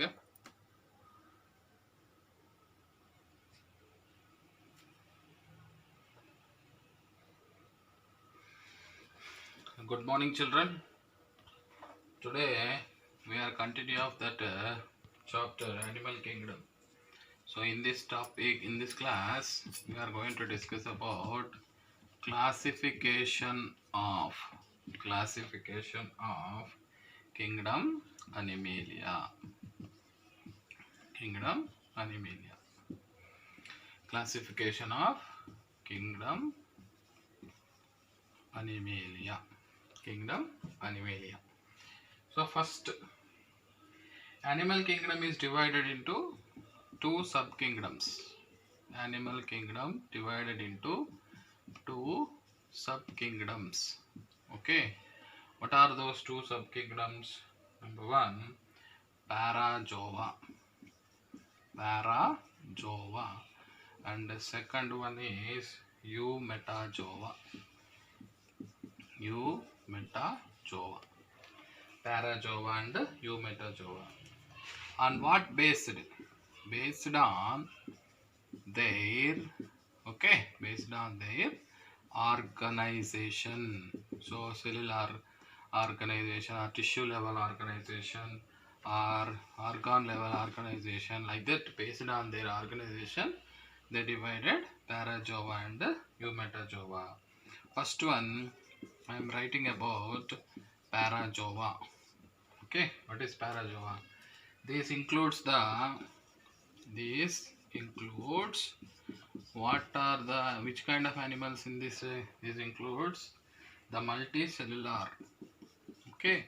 Okay. Good morning, children. Today we are continuing of that chapter Animal Kingdom. So in this topic, in this class, we are going to discuss about classification of kingdom Animalia. Kingdom Animalia. Classification of kingdom Animalia. Kingdom Animalia. So first, animal kingdom is divided into two subkingdoms. Animal kingdom divided into two subkingdoms. Okay, what are those two subkingdoms? Number one, Parazoa, and the second one is Eumetazoa. Parazoa and Eumetazoa. On what based? Based on their organization. So cellular organization or tissue level organization or organ level organization, like that, based on their organization they divided Parazoa and Eumetazoa. First one I am writing about Parazoa. Okay, what is Parazoa? This includes which kind of animals in this? This includes the multicellular. Okay,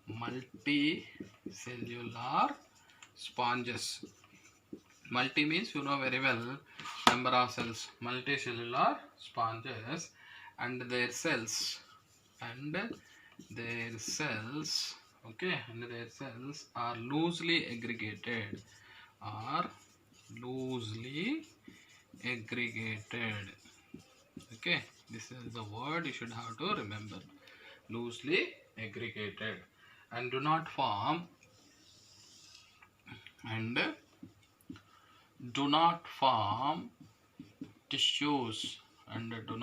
multicellular sponges. Multi means you know very well, number of cells. Multicellular sponges and their cells. Okay, and their cells are loosely aggregated. Okay, this is the word you should have to remember. Loosely aggregated and do not form tissues and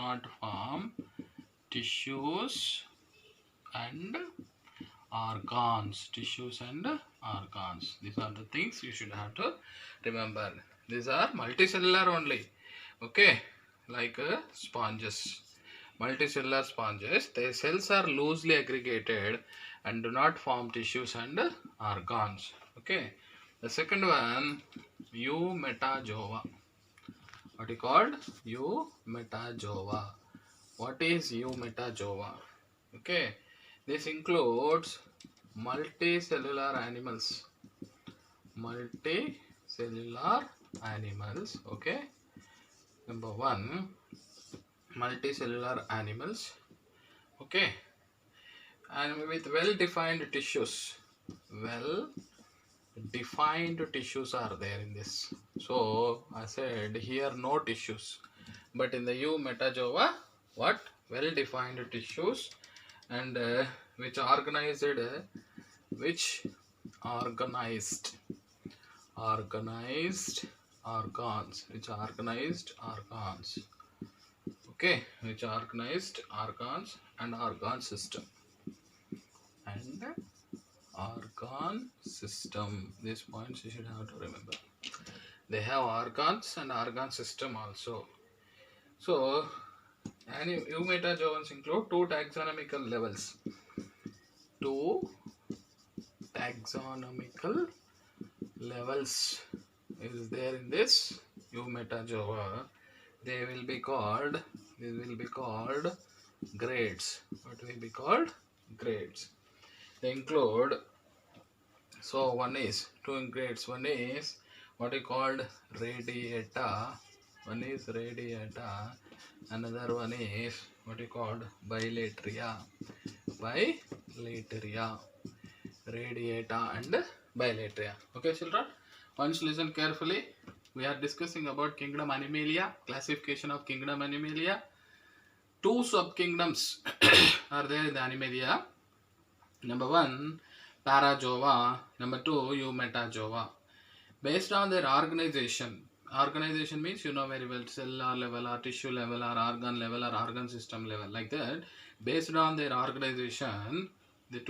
organs. These are the things you should have to remember. These are multicellular only. Okay, like sponges. Multicellular sponges, their cells are loosely aggregated and do not form tissues and organs. Okay, the second one, Eumetazoa. What is called? Eumetazoa. What is Eumetazoa? Okay, this includes multicellular animals. Okay, number one, multicellular animals. Okay, and with well-defined tissues. Well-defined tissues are there in this. So I said here no tissues, but in the Eumetazoa, what? Well-defined tissues and which organized organs. Okay, which organized organs and organ system. These points you should have to remember. They have organs and organ system also. So Eumetazoans include two taxonomical levels. Is there in this Eumetazoa. These will be called grades. What will be called? Grades. They include, so one is two grades. One is what is called radiata. Another one is what is called bilateria. Radiata and bilateria. Okay, children, once listen carefully. We are discussing about kingdom Animalia, classification of kingdom Animalia. Two subkingdoms are there in the Animalia. Number one, Parazoa. Number 2, Eumetazoa. Based on their organization means you know very well, cellular level or tissue level or organ system level, like that. Based on their organization, the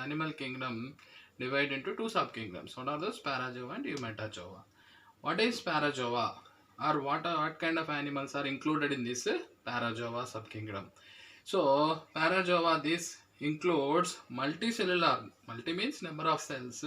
animal kingdom divide into two subkingdoms. What are those? Parazoa and Eumetazoa. What is Parazoa, or what kind of animals are included in this Parazoa subkingdom? So Parazoa, this includes multicellular. Multi means number of cells,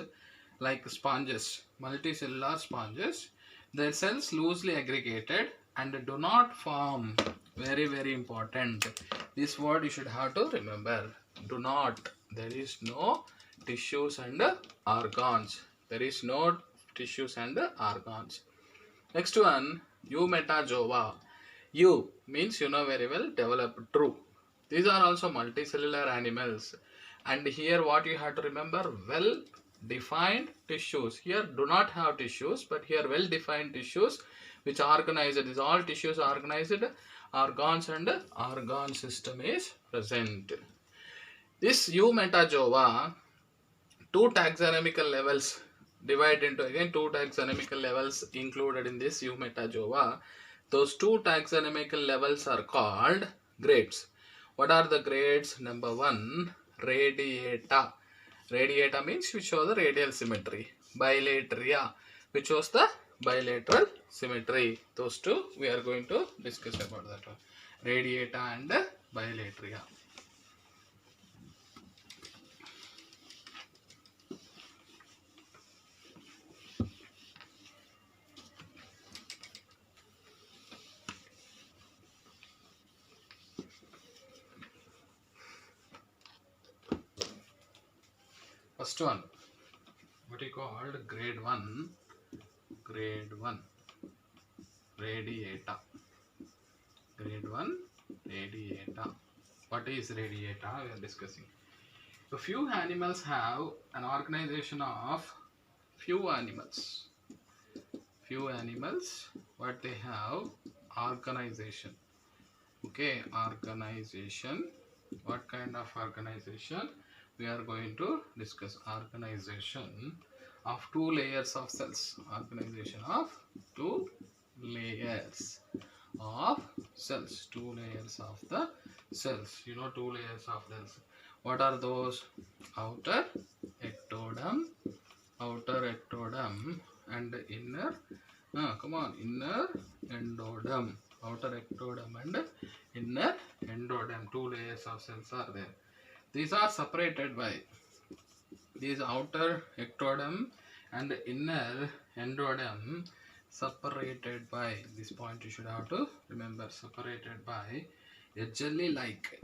like sponges, multicellular sponges. Their cells loosely aggregated and do not form. Very very important. This word you should have to remember. Do not. There is no tissues and organs. There is no tissues and organs. Next one, Eumetazoa. U means you know very well, developed. True. These are also multicellular animals. And here what you have to remember, well defined tissues. Here do not have tissues, but here well defined tissues which are organized. These all tissues are organized, organs and organ system is present. This Eumetazoa, two taxonomical levels divide into again two taxonomical levels included in this Eumetazoa. Those two taxonomical levels are called grades. What are the grades? Number 1, radiata. Radiata means which shows the radial symmetry. Bilateria, which shows the bilateral symmetry. Those two we are going to discuss about that one. Radiata and bilateria. First one, what you called grade 1, radiata. Grade 1, radiata. What is radiata? We are discussing. A few animals have an organization of few animals. What they have? Organization. Okay, organization. What kind of organization? We are going to discuss organization of two layers of cells. Organization of two layers of cells. Two layers of the cells. You know, two layers of cells. What are those? Outer ectoderm and inner inner endoderm. Outer ectoderm and inner endoderm. Two layers of cells are there. These are separated by these outer ectoderm and inner endoderm, separated by this point you should have to remember, separated by a jelly-like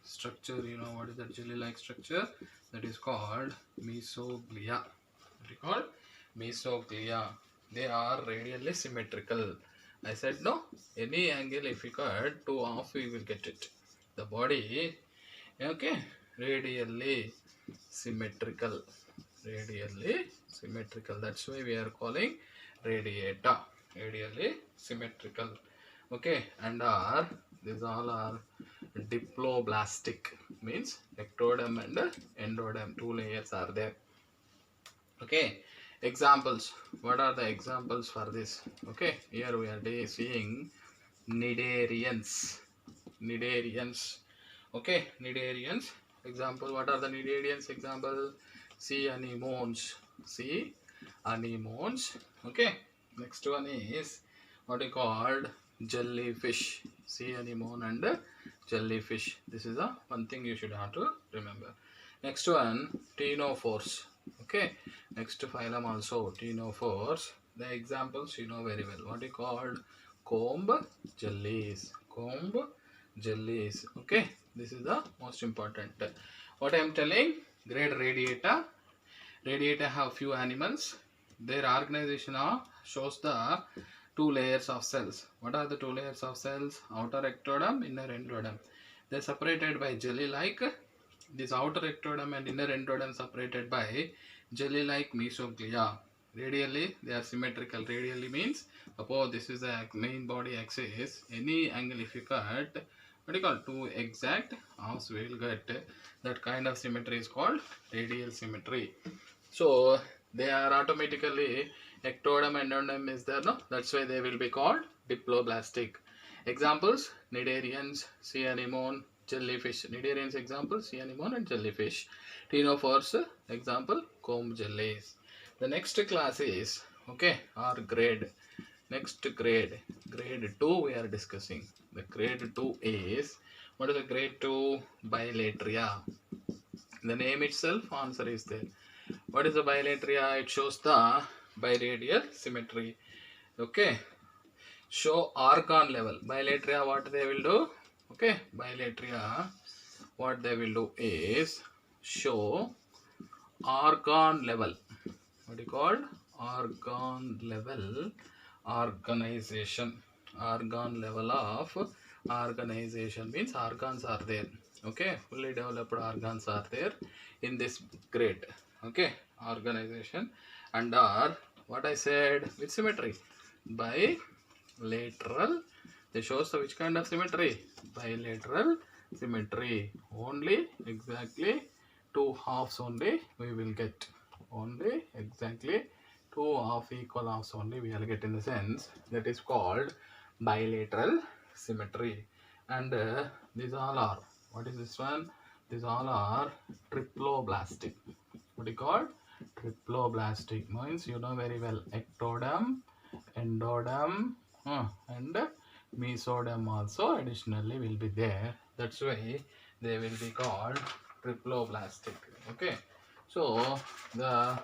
structure. You know what is that jelly-like structure? That is called mesoglia. Mesoglia. They are radially symmetrical. I said no, any angle if you cut, two off we will get it. The body, okay, radially symmetrical. That's why we are calling radiata. Radially symmetrical. Okay, and these all are diploblastic, means ectoderm and endoderm. Two layers are there. Okay. Examples. What are the examples for this? Okay, here we are seeing cnidarians. Okay, cnidarians. Example, what are the cnidarians? Example, sea anemones. Okay, next one is what is called jellyfish. Sea anemone and jellyfish. This is the one thing you should have to remember. Next one, ctenophores. Okay, next phylum also ctenophores. The examples you know very well. What is called comb jellies. Okay, this is the most important. What I am telling, grade radiata. Radiata have few animals. Their organization shows the two layers of cells. What are the two layers of cells? Outer ectoderm, inner endoderm. They are separated by jelly-like. This outer ectoderm and inner endoderm separated by jelly-like mesoglia. Radially, they are symmetrical. Radially means, suppose this is the main body axis. Any angle if you cut, what do you call, two exact halves, we will get that kind of symmetry is called radial symmetry. So they are automatically, ectoderm and endodem is there, no, that's why they will be called diploblastic. Examples: cnidarians, sea anemone, jellyfish. Cnidarians example sea anemone and jellyfish. Ctenophores example comb jellies. The next class is, okay, or grade. Next grade 2 we are discussing. The grade 2 is, what is the grade 2? Bilateria. The name itself, answer is there. What is the bilateria? It shows the biradial symmetry. Okay, show organ level. Bilateria, what they will do? Okay, bilateria, what they will do is show organ level. What do you call? Organ level organization. Organ level of organization means organs are there. Okay, fully developed organs are there in this grade. Okay, organization and are, what I said, with symmetry. Bilateral. They shows the which kind of symmetry? Bilateral symmetry. Only exactly two halves only we will get. Only exactly two half equal halves only we will get, in the sense that is called bilateral symmetry. And these all are, what is this one? These all are triploblastic. What do you call? Triploblastic means, you know very well, ectoderm, endodem, and mesoderm also additionally will be there. That's why they will be called triploblastic. Okay, so the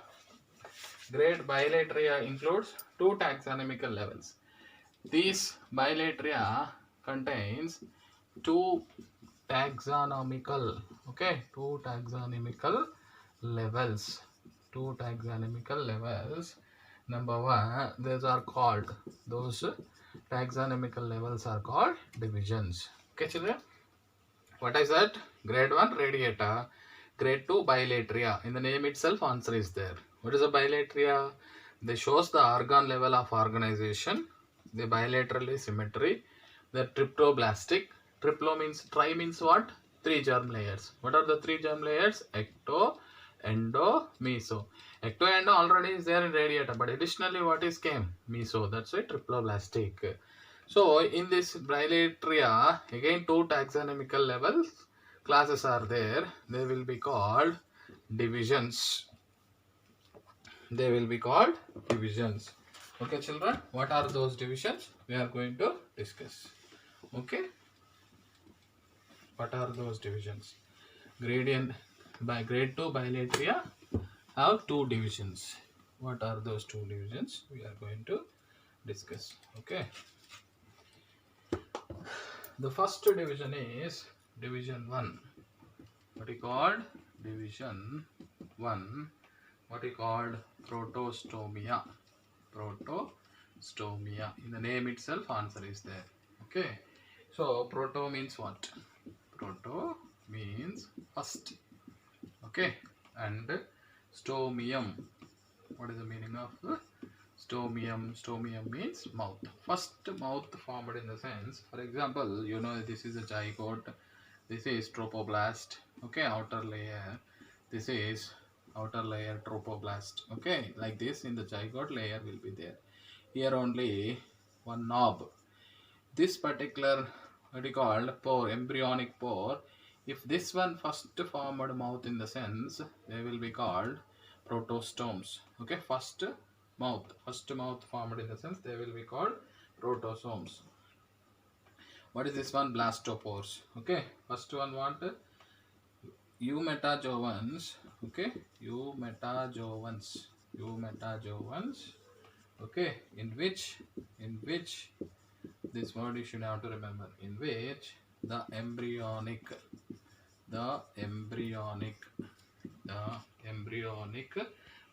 grade bilateria includes two taxonomical levels. These bilateria contains two taxonomical, okay, two taxonomical levels. Two taxonomical levels. Number one, those are called, those taxonomical levels are called divisions. Okay, children. What is that? Grade 1 radiata, grade 2 bilateria. In the name itself, answer is there. What is a bilateria? They shows the organ level of organization. They bilaterally symmetry. They're triptoblastic. Triplo means, tri means what? Three germ layers. What are the three germ layers? Ecto, endo, meso. Ecto, endo already is there in radiata, but additionally what is came? Meso. That's why triploblastic. So in this bilateria, again two taxonomical levels classes are there. They will be called divisions. They will be called divisions. Okay, children, what are those divisions? We are going to discuss. Okay, what are those divisions? Gradient by grade 2 bilateria have two divisions. What are those two divisions? We are going to discuss. Okay. The first division is division 1. What is called? Division 1. What is called? Protostomia. Protostomia. In the name itself, answer is there. Okay. So, proto means what? Proto means first. Okay. And stomium. What is the meaning of stomium? Stomium means mouth. First mouth formed, in the sense, for example, you know, this is a zygote, this is trophoblast, okay, outer layer, this is outer layer trophoblast, okay, like this. In the zygote layer will be there. Here only one knob. This particular, what is called, pore, embryonic pore, if this one first formed mouth, in the sense, they will be called protostomes. Okay, first mouth formed, in the sense, they will be called protostomes. What is this one? Blastopores. Okay, first one what? Eumetajovans. Okay, eumetajovans. Okay, in which this word you should have to remember, in which the embryonic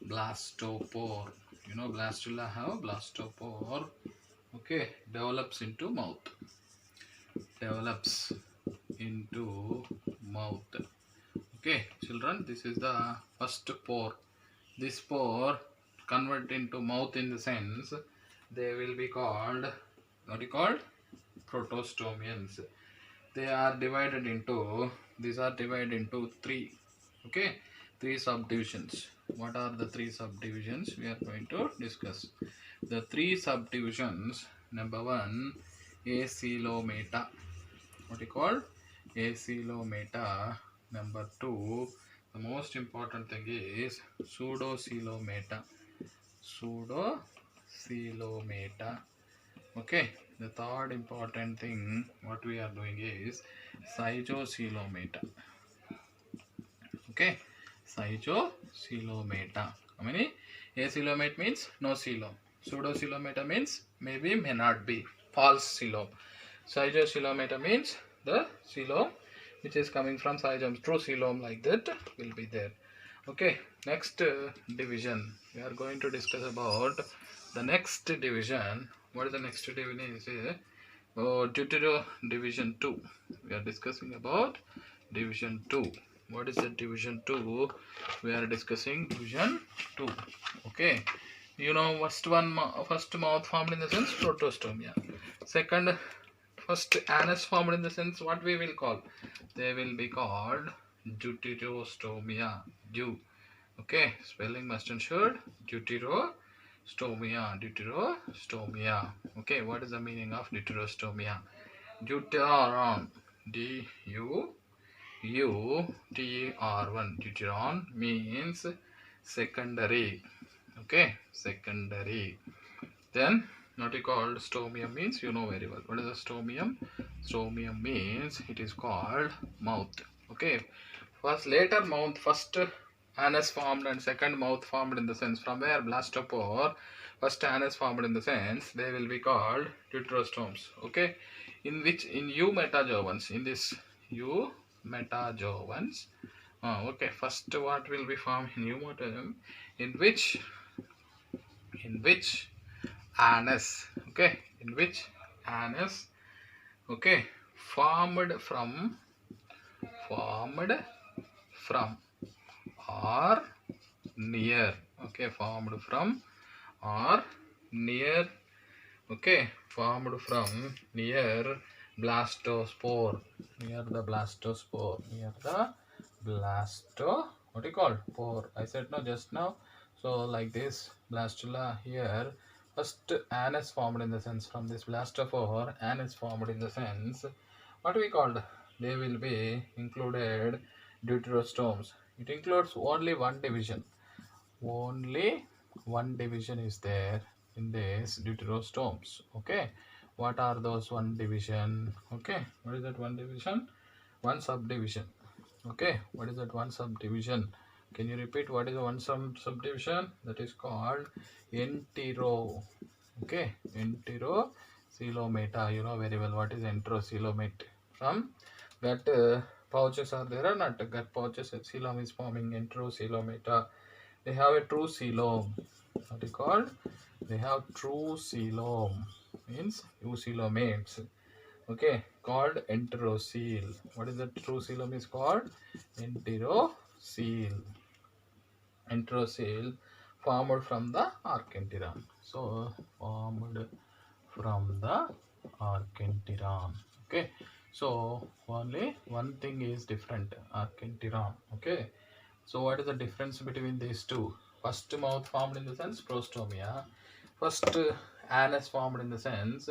blastopore, you know, blastula have blastopore, okay, develops into mouth. Okay, children, this is the first pore. This pore convert into mouth, in the sense, they will be called, what is called? Protostomians. They are divided into, these are divided into three, okay, three subdivisions. What are the three subdivisions we are going to discuss? The three subdivisions, number one, acylometa. What you call acylometa. Number two, the most important thing is pseudocoelomata. Pseudocoelomata. Okay, the third important thing what we are doing is cytocoelomata. Okay, cytocoelomata. How many? Acoelomate means no coelom. Pseudocoelomata means maybe, may not be, false coelom. Cytocoelomata means the coelom which is coming from xylem. True coelom like that will be there. Okay, next division we are going to discuss about the next division. What is the next division? Is Deutero division 2. We are discussing about division 2. What is the division 2? We are discussing division 2. Okay, you know, first mouth formed in the sense protostomia. Second, first anus formed in the sense what we will call? They will be called deuterostomia. Okay, spelling must ensure deuterostomia. Deuterostomia. Okay, what is the meaning of deuterostomia? Deuteron, D-U-U-T-E-R-1. Deuteron means secondary. Okay, secondary. Then what you called stomium means, you know very well. What is a stomium? Stomium means it is called mouth. Okay, later mouth, first anus formed and second mouth formed in the sense from where blastopore, first anus formed in the sense they will be called deuterostomes. Okay, in eumetajovans, in this eumetajovans. Okay, first what will be formed in eumetajovans, in which anus, okay, in which anus, okay, formed from or near, okay, formed from or near, okay, formed from near blastospore, near the blastospore, what do you call pore? I said no just now. So like this blastula here, first anus formed in the sense from this blastospore, anus formed in the sense what we called, they will be included deuterostomes. It includes only one division. Only one division is there in this deuterostomes. Okay, what are those one division? Okay, what is that one division? One subdivision. Okay, what is that one subdivision? Can you repeat what is the one subdivision? That is called entero. Okay, enterocoelomata. You know very well what is enterocoelomate. From gut pouches are there or not? Gut pouches, coelom is forming enterocoelomata. They have a true coelom. What is called? They have true coelom. Means eucoelomates. Okay, called enterocele. What is the true coelom is called? Enterocele. Enterocele formed from the archenteron. So formed from the archenteron. Okay, so only one thing is different, archenteron. Okay, so what is the difference between these two? First mouth formed in the sense prostomia. First anus formed in the sense,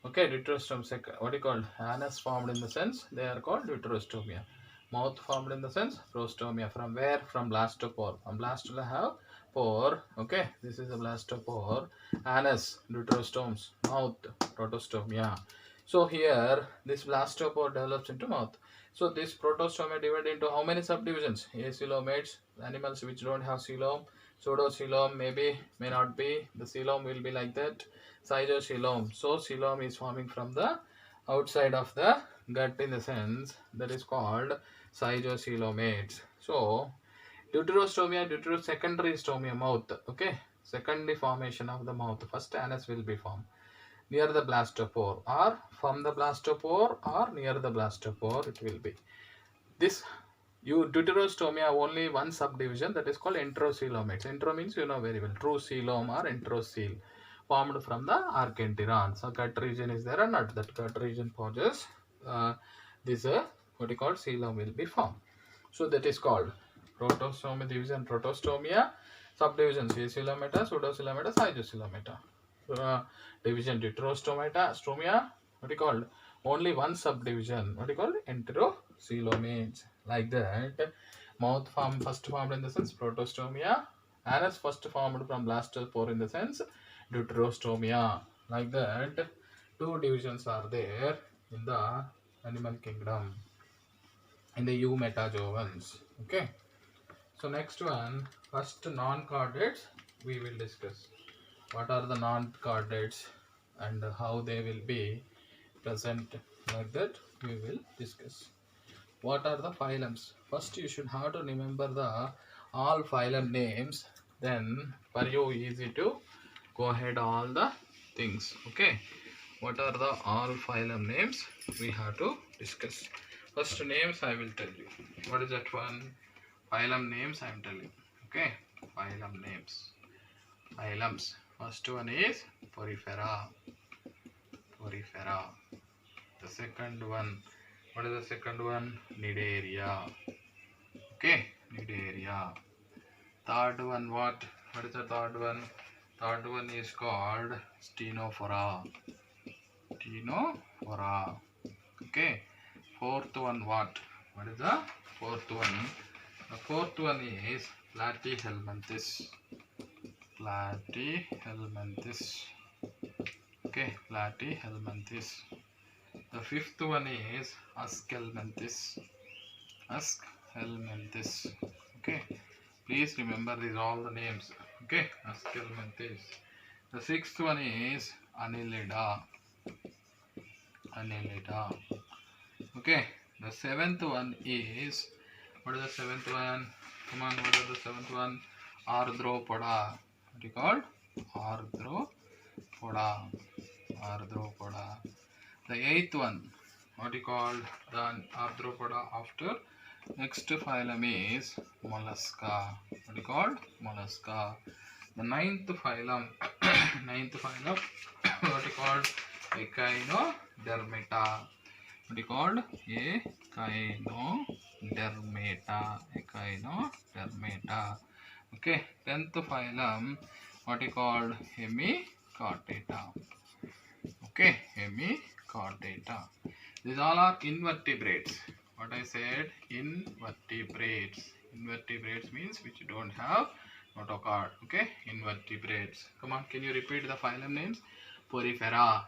okay, deuterostome. Second, what do you call anus formed in the sense, they are called deuterostomia. Mouth formed in the sense prostomia. From where? From blastopore. From blastula have pore. Okay, this is a blastopore. Anus, deuterostomes. Mouth, protostomia. So here this blastopore develops into mouth. So this protostomia divided into how many subdivisions? Acoelomates, animals which don't have coelom. Pseudocoelom, maybe, may not be. The coelom will be like that. Cytocoelom. So coelom is forming from the outside of the gut in the sense that is called cytocoelomates. So deuterostomia, secondary stomia, mouth. Okay, secondary formation of the mouth. First anus will be formed near the blastopore or from the blastopore or near the blastopore it will be. This deuterostomia only one subdivision, that is called enterocoelomates. Entero means you know very well, true coelom or enterocele formed from the archenteron. So gut region is there or not? That gut region possesses this what you call coelom will be formed. So that is called protostomia division, protostomia, subdivision coelomata, pseudocoelomata, cytocoelomata. Division deuterostomata, stomia, what you called only one subdivision, what you call enterocoelomates. Like that, mouth form first formed in the sense protostomia, anus first formed from blaster pore in the sense deuterostomia. Like that, two divisions are there in the animal kingdom in the eumetazoans. Okay, so next one, first non-chordates we will discuss. What are the non-chordates and how they will be present, like that we will discuss. What are the phylums? First you should have to remember the all phylum names, then for you easy to go ahead all the things. Okay, what are the all phylum names we have to discuss. First names I will tell you. What is that one? Phylum names I am telling. Okay, phylum names. Phylums. First one is Porifera. Porifera. The second one. What is the second one? Cnidaria. Okay, Cnidaria. Third one what? What is the third one? Third one is called Stenophora. Stenophora. Okay. Fourth one what? What is the fourth one? The fourth one is Platyhelminthes. Platyhelminthes. Okay, Platyhelminthes. The fifth one is Aschelminthes. Aschelminthes. Okay, please remember these all the names. Okay, Aschelminthes. The sixth one is Annelida. Annelida. Okay, the seventh one is, what is the seventh one? Come on, what is the seventh one? Arthropoda. What is it called? Arthropoda. Arthropoda. The eighth one, what is called the Arthropoda after? Next phylum is Mollusca. What is called? Mollusca. The ninth phylum, what is called? Echinodermata. What is called? Echinodermata. Echinodermata. Okay. 10th phylum, what is called? Hemichordata. Okay, Hemichordata. These all are invertebrates. What I said, invertebrates. Invertebrates means which don't have notochord. Okay, invertebrates. Come on, can you repeat the phylum names? Porifera,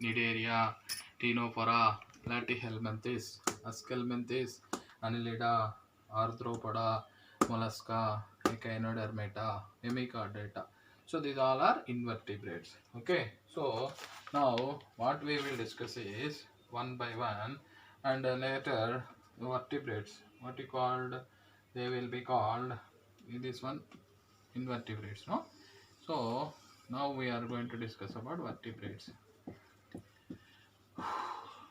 Cnidaria, Ctenophora, Platyhelminthes, Aschelminthes, Annelida, Arthropoda, Mollusca, Echinodermata, Hemichordata. So these all are invertebrates. Okay, so now what we will discuss is one by one, and later vertebrates. What you called? They will be called in this one invertebrates. No. So now we are going to discuss about vertebrates.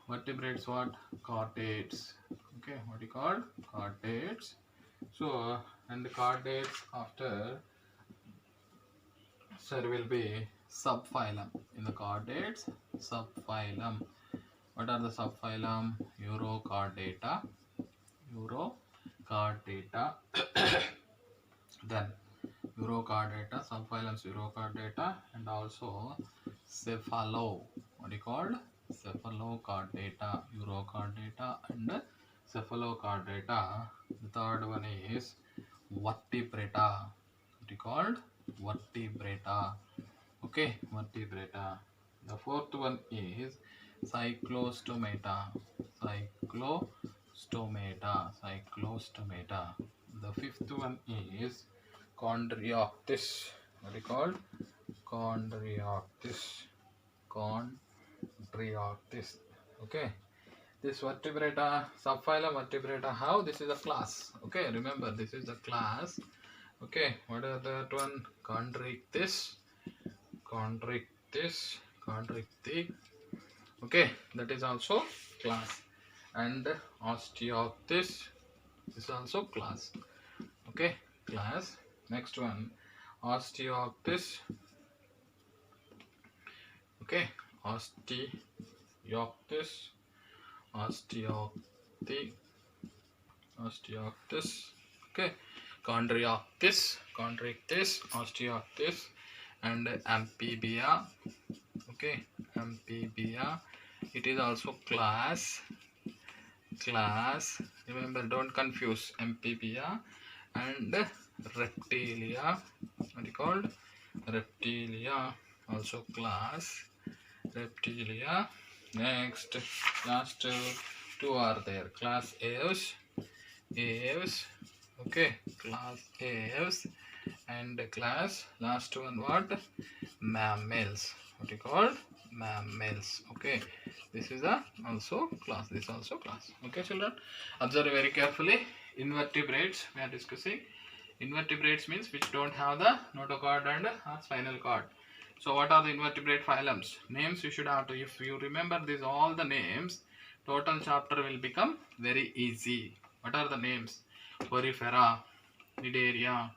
Vertebrates what? Chordates. Okay, what you called? Chordates. So and the chordates after, so there will be subphylum. In the chordates, subphylum. What are the subphylum? Urochordata. Urochordata. Then Urochordata, subphylums Urochordata, and also Cephalo. What is called? Cephalochordata, Urochordata, and Cephalochordata. The third one is Vertebrata. What is called? Vertebrata. Okay, Vertebrata. The fourth one is Cyclostomata. Cyclostomata. The fifth one is Chondrioctis. What is it called? Chondrioctis. Okay. This vertebrata, subphylum vertebrata, how? This is a class. Okay, remember this is the class. Okay, what are that one? Chondrichthyes. Okay, that is also class. And Osteoctis is also class. Okay, class. Next one, Osteoctis. Okay, Osteoctis. Osteocti, Osteoctis, okay, Chondrioctis, Osteoctis, and Amphibia, okay, Amphibia. It is also class. Remember, don't confuse Amphibia and Reptilia. What is called? Reptilia, also class. Reptilia. Next, last two are there. Class Aves, okay, class Aves, and class last one what? Mammals. What you called? Mammals. Okay, this is a also class. This also class. Okay, children, observe very carefully. Invertebrates we are discussing. Invertebrates means which don't have the notochord and spinal cord. So what are the invertebrate phylums? Names you should have to, if you remember these all the names, total chapter will become very easy. What are the names? Porifera, Nidaria,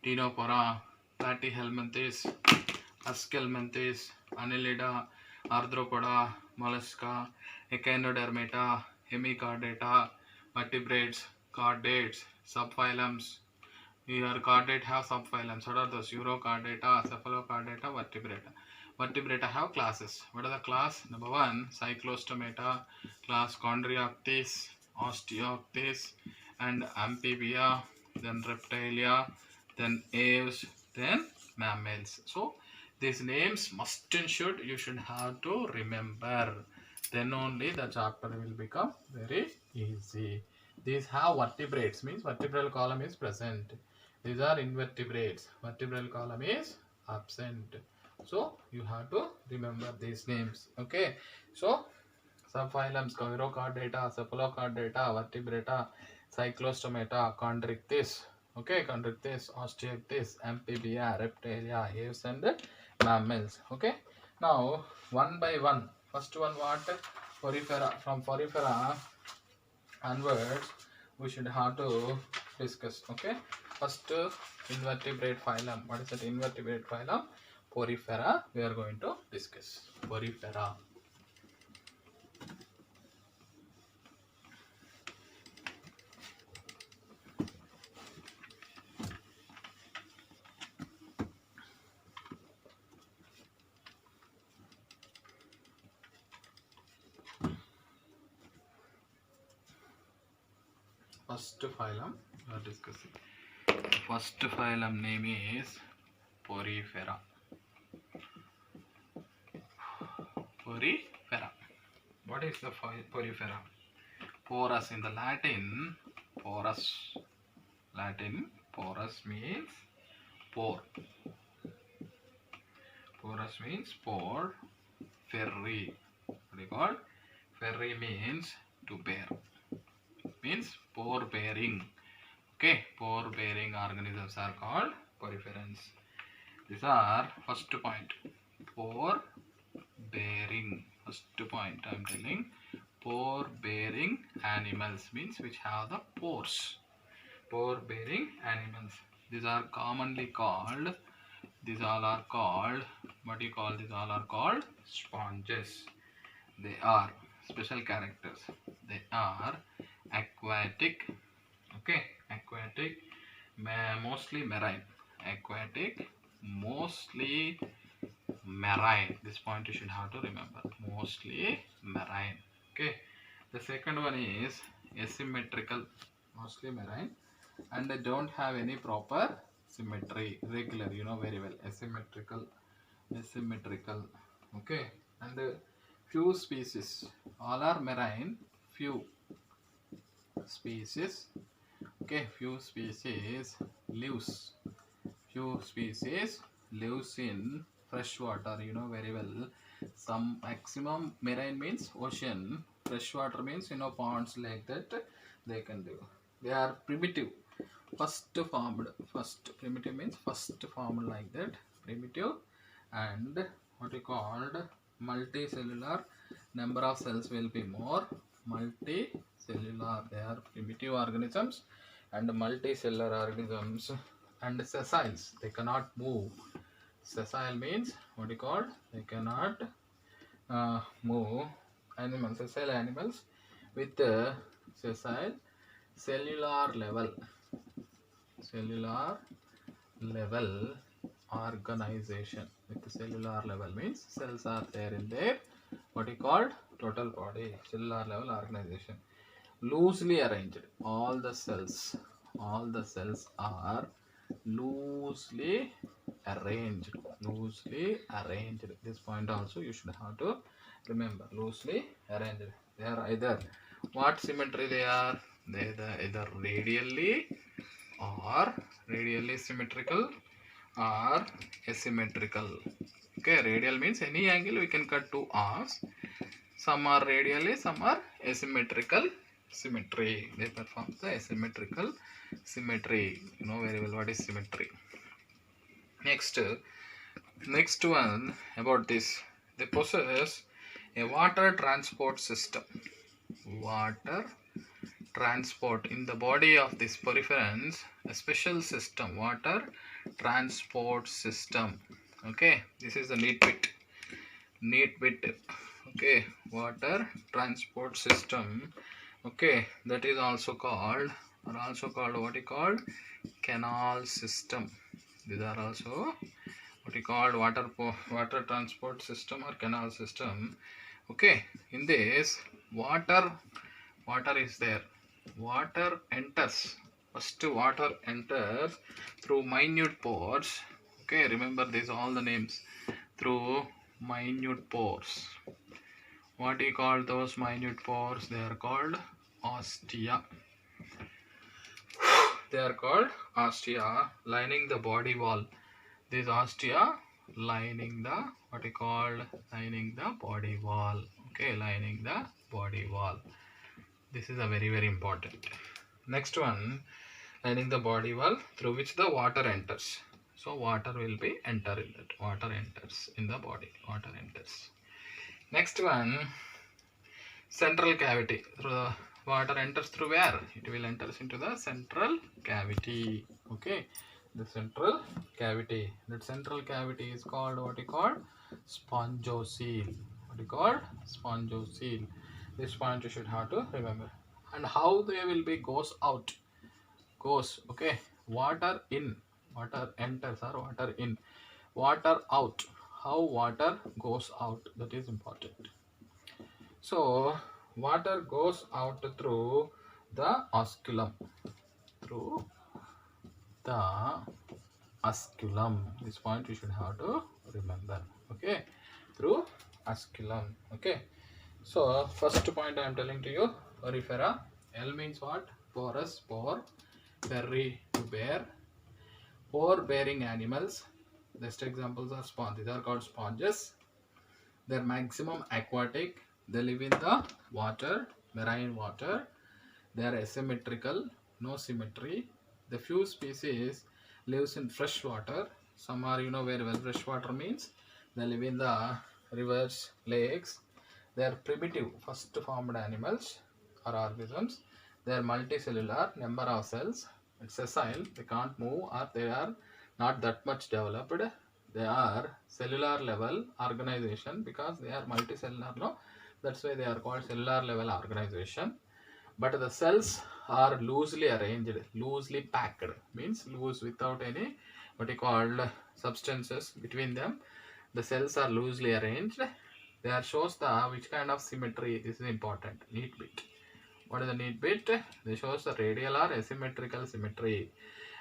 Ctenophora, Platyhelminthes, Aschelminthes, Annelida, Arthropoda, Mollusca, Echinodermata, Hemichordata, vertebrates, chordates, subphylums. Here chordate have subphylums. What are those? Urochordata, Cephalochordata, Vertebrata. Vertebrata have classes. What are the class? Number 1, Cyclostomata, class Chondrioctis, Osteoctis, and Amphibia, then Reptilia, then Aves, then Mammals. So these names must and should you should have to remember. Then only the chapter will become very easy. These have vertebrates, means vertebral column is present. These are invertebrates. Vertebral column is absent. So you have to remember these names. Okay. So subphylums: Urochordata, Cephalochordata, Vertebrata, Cyclostomata, Chondrichthyes. Okay, Chondrichthyes, Osteoctis, Amphibia, Reptilia, Aves, and mammals. Okay. Now one by one. First one what? Porifera. From Porifera onwards, we should have to discuss. Okay. First, invertebrate phylum. What is that invertebrate phylum? Porifera. We are going to discuss. Porifera. First phylum we are discussing. First phylum name is Porifera. Porifera. What is the Porifera? Porus in the Latin. Porus. Latin. Porus means pore. Porus means pore. Ferri. What do you call? Ferri means to bear. Means pore bearing. Okay, pore bearing organisms are called poriferans. These are first point. Pore bearing. First point I am telling. Pore bearing animals means which have the pores. Pore bearing animals. These are commonly called. These all are called. What do you call? These all are called sponges. They are special characters. They are aquatic. Okay, aquatic, mostly marine. Aquatic, mostly marine. This point you should have to remember. Mostly marine. Okay. The second one is asymmetrical, mostly marine, and they don't have any proper symmetry. Regular, you know very well. Asymmetrical. Okay. And few species. All are marine. Few species. Okay, few species lives in fresh water, you know very well. Some maximum marine means ocean, freshwater means ponds, like that they can live. They are primitive, first primitive means first formed, like that, primitive. And what we called multicellular, number of cells will be more. Multicellular, they are primitive organisms and multicellular organisms. And sessiles, they cannot move. Sessile means what you called, they cannot move. Animals, sessile animals with sessile cellular level organization. With the cellular level means cells are there in their what you called total body. Cellular level organization, loosely arranged. All the cells are loosely arranged. This point also you should have to remember. Loosely arranged. They are either what symmetry they are? They are either radially symmetrical or asymmetrical. Okay, radial means any angle we can cut two arcs. Some are radially, some are asymmetrical symmetry. They perform the asymmetrical symmetry. You know very well what is symmetry. Next one about this. They possess a water transport system. Water transport in the body of this peripherans, a special system, water transport system. Okay, this is the neat bit. Okay, water transport system. Okay, that is also called what you called canal system. These are also what you called water transport system or canal system. Okay, in this water is there. Water enters. First water enters through minute pores. Okay, remember these all the names. Through minute pores. What do you call those minute pores? They are called ostia. They are called ostia, lining the body wall. These ostia lining the what you call lining the body wall. Okay, lining the body wall. This is a very important. Next one, lining the body wall through which the water enters. So water will be entering that. Water enters in the body. Water enters. Next one, central cavity. Through the water enters through where? It will enters into the central cavity. Okay, the central cavity. That central cavity is called what you call spongiocele. What you call spongiocele. This point you should have to remember. And how they will be goes out. Goes, okay, water in, water enters or water in, water out. How water goes out, that is important. So water goes out through the osculum. Through the osculum. This point you should have to remember. Okay, through osculum. Okay. So first point I am telling to you, porifera. L means what? Porous, pore. Berry, to bear. Pore bearing animals. Best examples are sponges. These are called sponges. They are maximum aquatic. They live in the water, marine water. They are asymmetrical, no symmetry. The few species lives in fresh water. Some are, you know very well, fresh water means they live in the rivers, lakes. They are primitive, first formed animals or organisms. They are multicellular, number of cells. It's sessile, they can't move or they are not that much developed. They are cellular level organization because they are multicellular, no? That's why they are called cellular level organization. But the cells are loosely arranged, loosely packed, means loose without any what you called substances between them. The cells are loosely arranged. There shows the which kind of symmetry. This is important. Neat bit. What is the neat bit? They shows the radial or asymmetrical symmetry,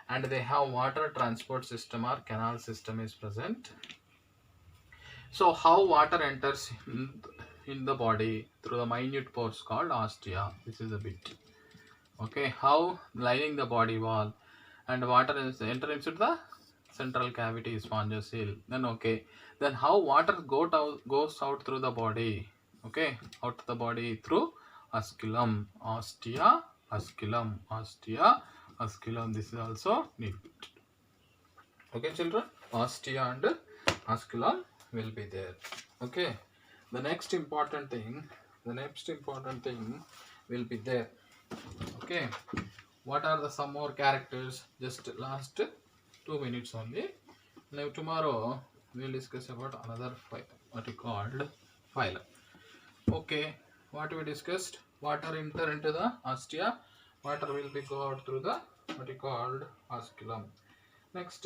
and they have water transport system or canal system is present. So how water enters in the body? Through the minute pores called ostia. This is a bit. Okay, how lining the body wall and water is entering into the central cavity spongiocele. Then okay, then how water goes out through the body? Okay, out to the body through osculum, ostia, osculum, ostia, osculum. This is also neat. Okay, children, ostia and osculum will be there. Okay, the next important thing will be there. Okay, what are the some more characters? Just last 2 minutes only. Now tomorrow we will discuss about another what you called phylum. Okay, what we discussed? water enter into the ostia, water will be go out through the what you called osculum. Next,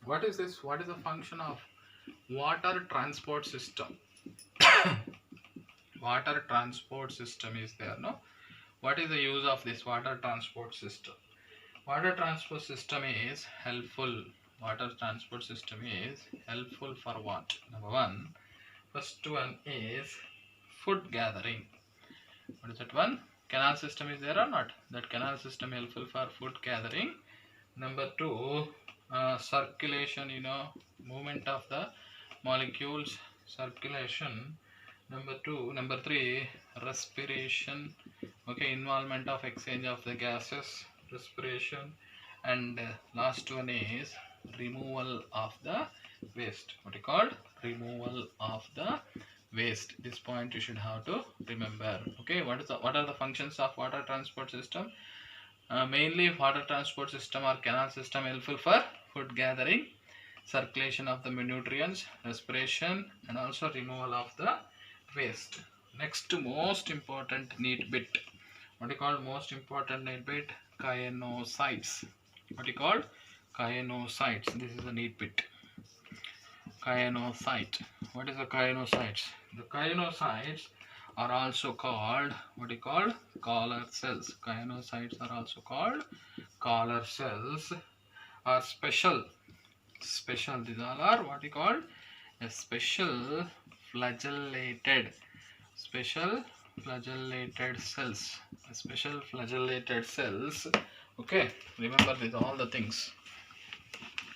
what is this? What is the function of water transport system? Water transport system is there, no? What is the use of this water transport system? Water transport system is helpful. Water transport system is helpful for what? Number one, first one is food gathering. What is that one? Canal system is there or not? That canal system helpful for food gathering. Number two, circulation, movement of the molecules, circulation. Number two, number three, respiration. Okay, involvement of exchange of the gases, respiration, and last one is removal of the waste. What you called? Removal of the waste. This point you should have to remember. Okay, what are the functions of water transport system? Mainly water transport system or canal system helpful for food gathering, circulation of the nutrients, respiration, and also removal of the waste. Next most important neat bit. What you call most important neat bit? Kyanocytes. What you call? Kyanocytes. This is a neat bit. Kyanocyte. What is the kyanocytes? The kyanocytes are also called, what you call? Collar cells. Kyanocytes are also called collar cells or special. These all are what you call a special flagellated cells. Special flagellated cells. Okay, remember these all the things.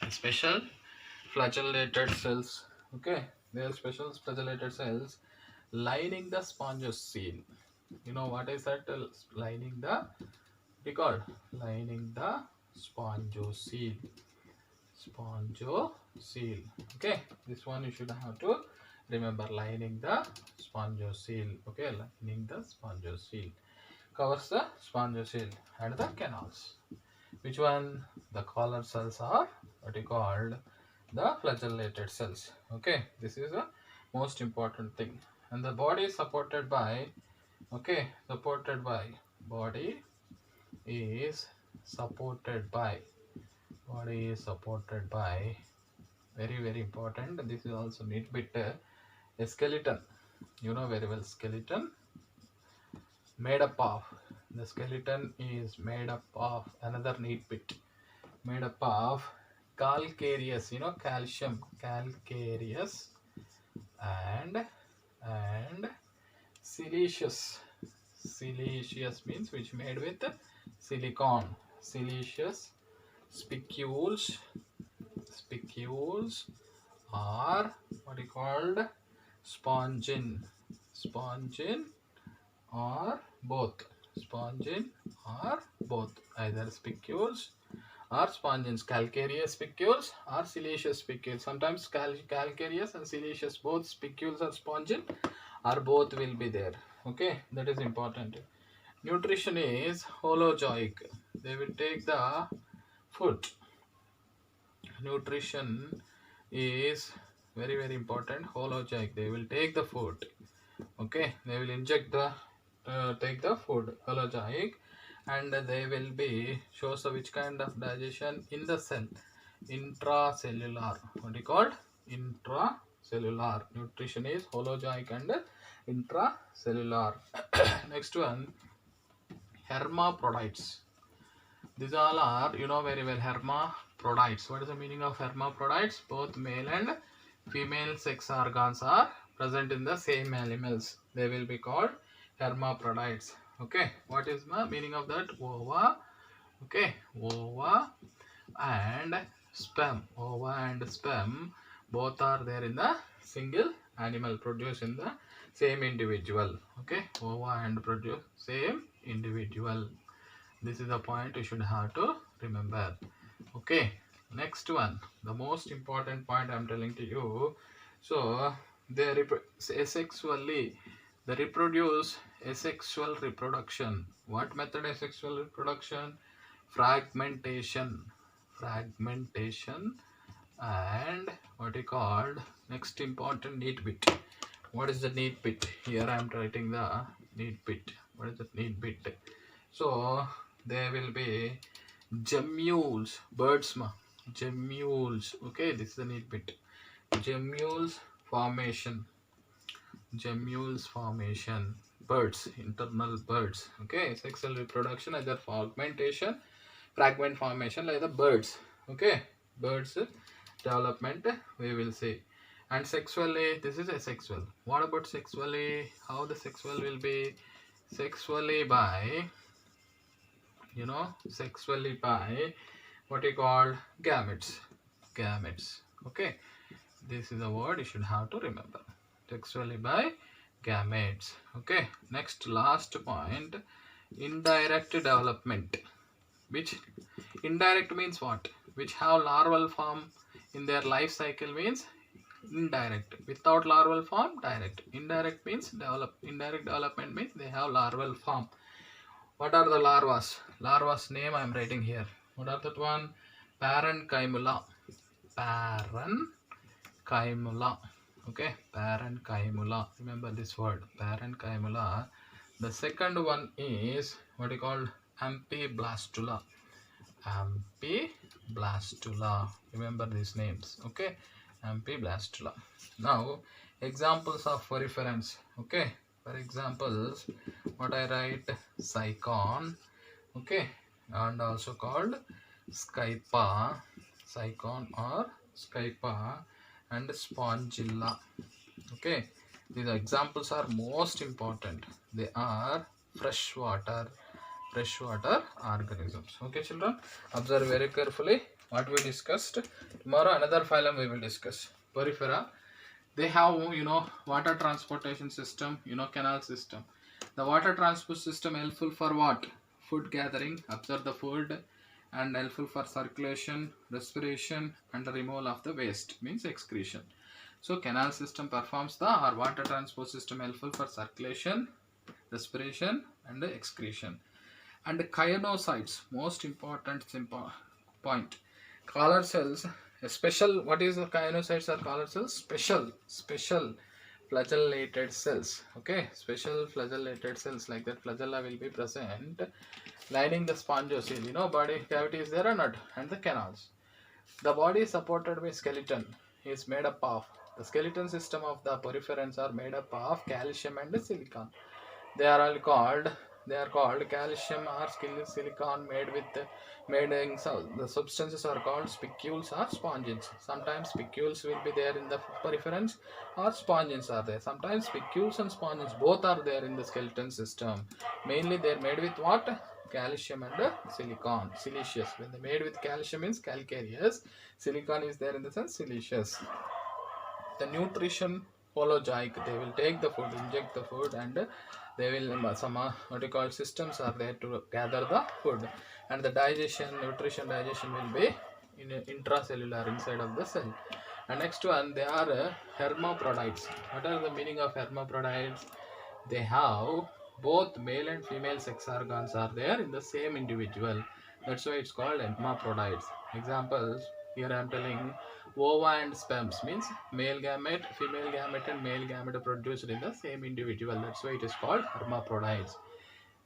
Special flagellated cells. Okay, they are special flagellated cells lining the spongocoel. You know what is that? Lining the, we call lining the spongocoel. Okay, this one you should have to remember, lining the spongocoel. Okay, lining the spongocoel covers the spongocoel and the canals. Which one? The collar cells are what you called the flagellated cells. Okay, this is a most important thing. And the body is supported by, okay, body is supported by very very important. This is also neat bit. A skeleton, you know very well, skeleton made up of, the skeleton is made up of, another neat bit, made up of calcareous, calcium, calcareous and siliceous. Siliceous means which made with silicon. Siliceous spicules are what you called spongin or both. Either spicules or spongins, calcareous spicules or siliceous spicules. Sometimes calcareous and siliceous, both spicules or spongin, or both will be there. Okay, that is important. Nutrition is holozoic. They will take the food. Nutrition is very very important. Holozoic. They will take the food. Okay, they will inject the take the food. Holozoic, and they will be shows which kind of digestion in the cell. Intracellular. What do you call? Intracellular. Nutrition is holozoic and intracellular. Next one, hermaphrodites. These all are, very well, hermaphrodites. What is the meaning of hermaphrodites? Both male and female sex organs are present in the same animals. They will be called hermaphrodites. Okay, what is the meaning of that? Ova. Okay, ova and sperm. Ova and sperm both are there in the single animal, produced in the same individual. Okay, ova and produce same individual. This is the point you should have to remember. Okay, next one, the most important point I'm telling to you. So they asexually, they reproduce asexual reproduction. What method asexual reproduction? Fragmentation and what you called next important neat bit. What is the neat bit? Here I am writing the neat bit. What is that need bit? So there will be gemmules, birds ma. Gemmules. Okay, this is the need bit. Gemmules formation. Gemmules formation. Birds, internal birds. Okay, sexual reproduction, either fragment formation, like the birds. Okay, birds development we will see. And sexually, this is asexual. What about sexually? How the sexual will be? Sexually by, sexually by what you call gametes. Gametes. Okay, this is a word you should have to remember. Sexually by gametes. Okay, next last point, indirect development. Which indirect means what? Which have larval form in their life cycle means indirect. Without larval form, direct. Indirect means indirect development means they have larval form. What are the larvas? Larva's name I am writing here. What are that one? Parenchyma. Parenchyma. Okay, parenchyma. Remember this word, parenchyma. The second one is what you call amphiblastula. Amphiblastula. Remember these names. Okay, amphiblastula. Now, examples of poriferans. Okay, for examples, what I write, cycon. Okay, and also called scypa, cycon or scypa, and spongilla. Okay, these examples are most important. They are freshwater organisms. Okay, children, observe very carefully what we discussed. Tomorrow another phylum we will discuss. Porifera. They have, water transportation system, canal system. The water transport system helpful for what? Food gathering, absorb the food, and helpful for circulation, respiration, and the removal of the waste, means excretion. So canal system performs the, or water transport system helpful for circulation, respiration, and the excretion. And the cyanosides, most important point. Collar cells, a special, what is the cyanosides or collar cells? Special flagellated cells. Okay, special flagellated cells, like that flagella will be present lining the spongiocele. Body cavity is there or not, and the canals. The body is supported by skeleton is made up of, the skeleton system of the poriferans are made up of calcium and silicon. They are called calcium or silicon made in, so the substances are called spicules or spongins. Sometimes spicules will be there in the poriferans or spongins are there. Sometimes spicules and spongins both are there in the skeleton system. Mainly they are made with what? Calcium and silicon, siliceous. When they made with calcium means calcareous, silicon is there in the sense siliceous. The nutrition holozoic, they will take the food, inject the food, and they will some what you call systems are there to gather the food, and the nutrition digestion will be in intracellular, inside of the cell. And next one, they are hermaphrodites. What are the meaning of hermaphrodites? They have both male and female sex organs are there in the same individual. That's why it's called hermaphrodites. Examples, here I am telling, ova and sperms means male gamete, female gamete, and male gamete produced in the same individual. That's why it is called hermaphrodites.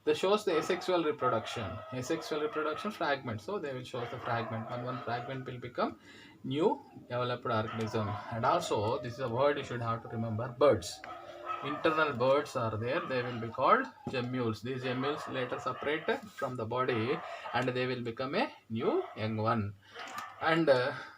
This shows the asexual reproduction. Asexual reproduction fragment. So they will show the fragment. One fragment will become new developed organism. And also, this is a word you should have to remember, birds. Internal birds are there, they will be called gemmules. These gemmules later separate from the body and they will become a new young one. And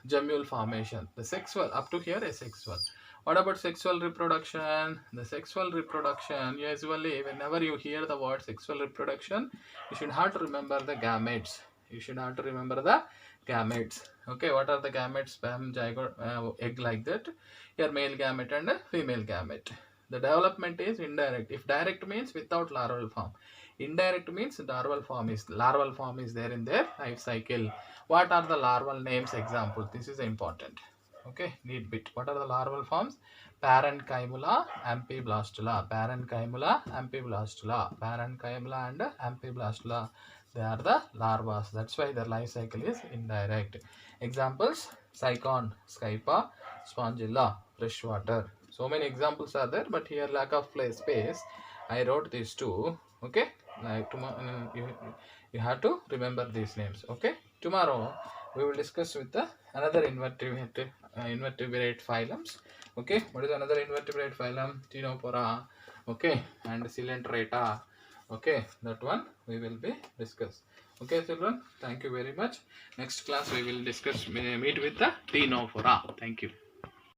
gemmule formation, the sexual, up to here asexual. What about sexual reproduction? The sexual reproduction, usually whenever you hear the word sexual reproduction, you should have to remember the gametes. Okay, what are the gametes? Sperm, zygote, egg, like that. Here male gamete and female gamete. The development is indirect. If direct means without larval form. Indirect means larval form is there in their life cycle. What are the larval names? Example. This is important. Okay, need bit. What are the larval forms? Parenchyma, amphiblastula. Parenchyma, amphiblastula. Parenchyma and amphiblastula. They are the larvas. That's why their life cycle is indirect. Examples: cycon, scypa, spongilla, freshwater. So many examples are there, but here lack of space, I wrote these two. Okay, like tomorrow you have to remember these names. Okay, tomorrow we will discuss with the another invertebrate phylums. Okay, what is another invertebrate phylum? Ctenophora. Okay, and Coelenterata. Okay, that one we will be discuss. Okay, children, thank you very much. Next class we will discuss meet with the Ctenophora. Thank you.